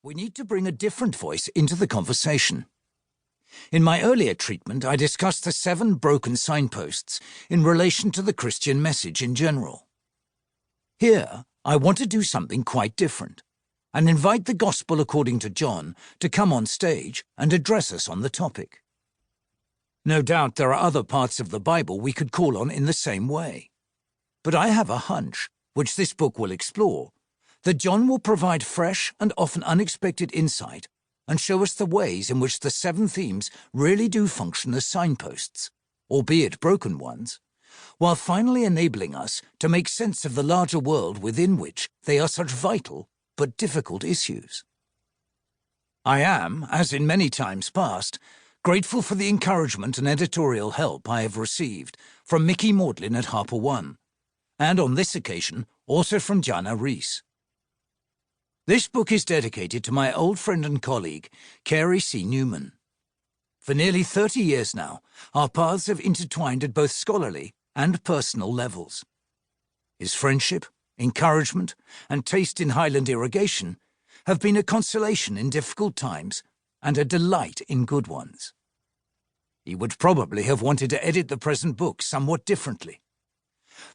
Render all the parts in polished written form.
we need to bring a different voice into the conversation. In my earlier treatment, I discussed the 7 broken signposts in relation to the Christian message in general. Here, I want to do something quite different, and invite the Gospel according to John to come on stage and address us on the topic. No doubt there are other parts of the Bible we could call on in the same way. But I have a hunch, which this book will explore, that John will provide fresh and often unexpected insight and show us the ways in which the 7 themes really do function as signposts, albeit broken ones, while finally enabling us to make sense of the larger world within which they are such vital but difficult issues. I am, as in many times past, grateful for the encouragement and editorial help I have received from Mickey Maudlin at HarperOne, and on this occasion also from Jana Rees. This book is dedicated to my old friend and colleague, Carey C. Newman. For nearly 30 years now, our paths have intertwined at both scholarly and personal levels. His friendship, encouragement, and taste in Highland irrigation have been a consolation in difficult times and a delight in good ones. He would probably have wanted to edit the present book somewhat differently.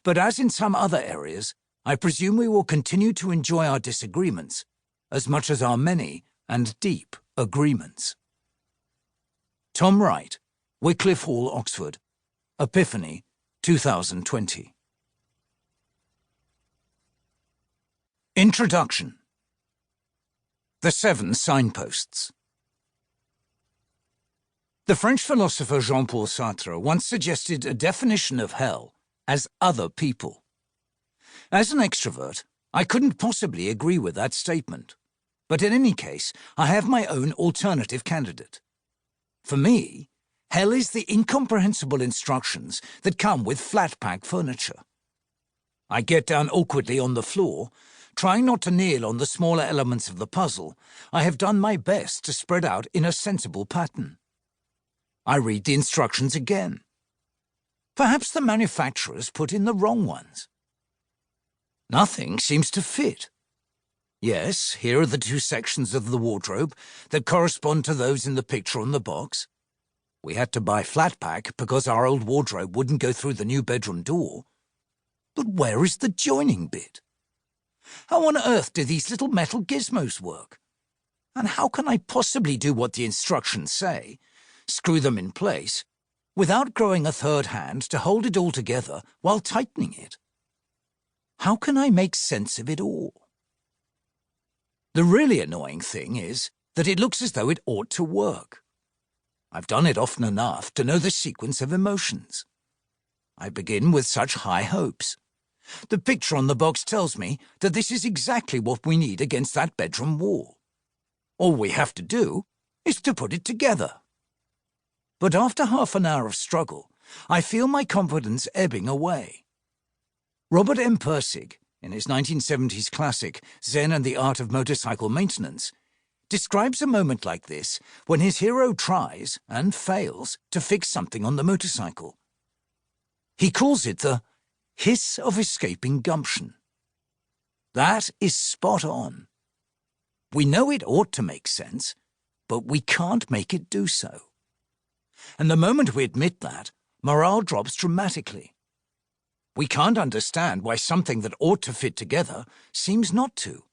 But as in some other areas, I presume we will continue to enjoy our disagreements as much as our many and deep agreements. Tom Wright, Wycliffe Hall, Oxford, Epiphany, 2020. Introduction. The 7 Signposts. The French philosopher Jean-Paul Sartre once suggested a definition of hell as other people. As an extrovert, I couldn't possibly agree with that statement, but in any case, I have my own alternative candidate. For me, hell is the incomprehensible instructions that come with flat-pack furniture. I get down awkwardly on the floor, trying not to kneel on the smaller elements of the puzzle I have done my best to spread out in a sensible pattern. I read the instructions again. Perhaps the manufacturers put in the wrong ones. Nothing seems to fit. Yes, here are the 2 sections of the wardrobe that correspond to those in the picture on the box. We had to buy flat-pack because our old wardrobe wouldn't go through the new bedroom door. But where is the joining bit? How on earth do these little metal gizmos work? And how can I possibly do what the instructions say, screw them in place, without growing a third hand to hold it all together while tightening it? How can I make sense of it all? The really annoying thing is that it looks as though it ought to work. I've done it often enough to know the sequence of emotions. I begin with such high hopes. The picture on the box tells me that this is exactly what we need against that bedroom wall. All we have to do is to put it together. But after half an hour of struggle, I feel my confidence ebbing away. Robert M. Pirsig, in his 1970s classic Zen and the Art of Motorcycle Maintenance, describes a moment like this when his hero tries, and fails, to fix something on the motorcycle. He calls it the hiss of escaping gumption. That is spot on. We know it ought to make sense, but we can't make it do so. And the moment we admit that, morale drops dramatically. We can't understand why something that ought to fit together seems not to,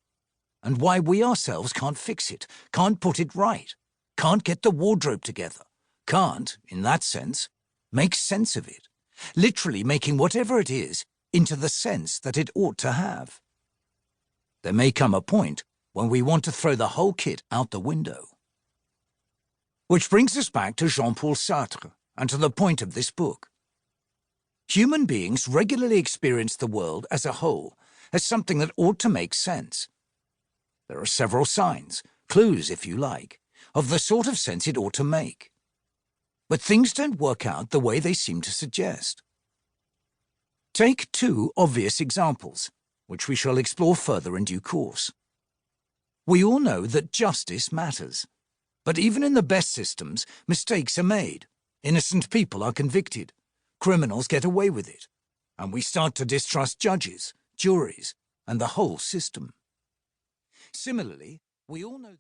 and why we ourselves can't fix it, can't put it right, can't get the wardrobe together, can't, in that sense, make sense of it, literally making whatever it is into the sense that it ought to have. There may come a point when we want to throw the whole kit out the window. Which brings us back to Jean-Paul Sartre and to the point of this book. Human beings regularly experience the world as a whole as something that ought to make sense. There are several signs, clues if you like, of the sort of sense it ought to make. But things don't work out the way they seem to suggest. Take 2 obvious examples, which we shall explore further in due course. We all know that justice matters, but even in the best systems, mistakes are made, innocent people are convicted, criminals get away with it, and we start to distrust judges, juries, and the whole system. Similarly, we all know